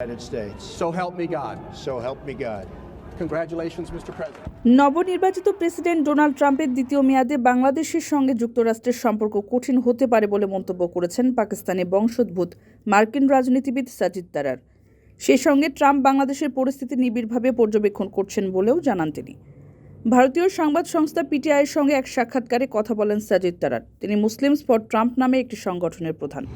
United States. So help me God. So help me God. Congratulations, Mr. President. নবনির্বাচিত president Donald ট্রাম্পের দ্বিতীয় মেয়াদে বাংলাদেশের সঙ্গে যুক্তরাষ্ট্রের সম্পর্ক কঠিন হতে পারে বলে মন্তব্য করেছেন পাকিস্তানি বংশোদ্ভূত মার্কিন রাজনীতিবিদ সাজিদ তারার। সেই সঙ্গে ট্রাম্প বাংলাদেশের পরিস্থিতি নিবিড়ভাবে পর্যবেক্ষণ করছেন বলেও জানান তিনি। ভারতীয় সংবাদ সংস্থা পিটিআইয়ের সঙ্গে এক সাক্ষাৎকারে কথা বলেন সাজিদ তারার। তিনি মুসলিমস ফর ট্রাম্প নামে একটি সংগঠনের প্রধান।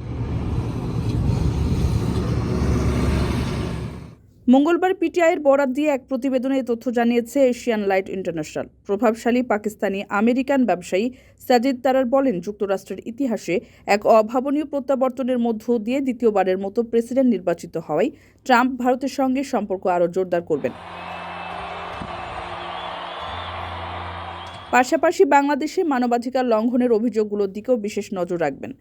মঙ্গলবার পিটিআইয়ের বরাত দিয়ে এক প্রতিবেদনে এই তথ্য জানিয়েছে এশিয়ান লাইট ইন্টারন্যাশনাল। প্রভাবশালী পাকিস্তানি আমেরিকান ব্যবসায়ী সাজিদ তারার বলেন, যুক্তরাষ্ট্রের ইতিহাসে এক অভাবনীয় প্রত্যাবর্তনের মধ্য দিয়ে দ্বিতীয়বারের মতো প্রেসিডেন্ট নির্বাচিত হওয়ায় ট্রাম্প ভারতের সঙ্গে সম্পর্ক আরও জোরদার করবেন। পাশাপাশি বাংলাদেশে মানবাধিকার লঙ্ঘনের অভিযোগগুলোর দিকেও বিশেষ নজর রাখবেন।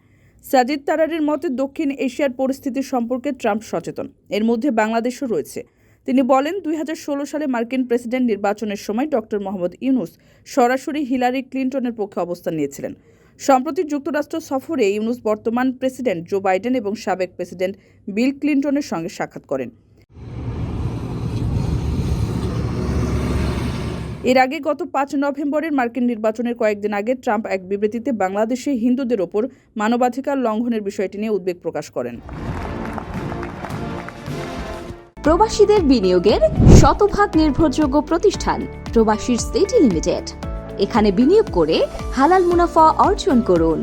সাজিদ তারারের মতে দক্ষিণ এশিয়ার পরিস্থিতি সম্পর্কে ট্রাম্প সচেতন, এর মধ্যে বাংলাদেশও রয়েছে। তিনি বলেন, 2016 সালে মার্কিন প্রেসিডেন্ট নির্বাচনের সময় ডক্টর মোহাম্মদ ইউনূস সরাসরি হিলারি ক্লিন্টনের পক্ষে অবস্থান নিয়েছিলেন। সম্প্রতি যুক্তরাষ্ট্র সফরে ইউনূস বর্তমান প্রেসিডেন্ট জো বাইডেন এবং সাবেক প্রেসিডেন্ট বিল ক্লিন্টনের সঙ্গে সাক্ষাৎ করেন। এর আগে গত 5 নভেম্বরের মার্কিন নির্বাচনের কয়েকদিন আগে ট্রাম্প এক বিবৃতিতে বাংলাদেশে হিন্দুদের ওপর মানবাধিকার লঙ্ঘনের বিষয়টি নিয়ে উদ্বেগ প্রকাশ করেন। প্রবাসীদের বিনিয়োগের শতভাগ নির্ভরযোগ্য প্রতিষ্ঠান প্রবাসীর সিটি লিমিটেড। এখানে বিনিয়োগ করে হালাল মুনাফা অর্জন করুন।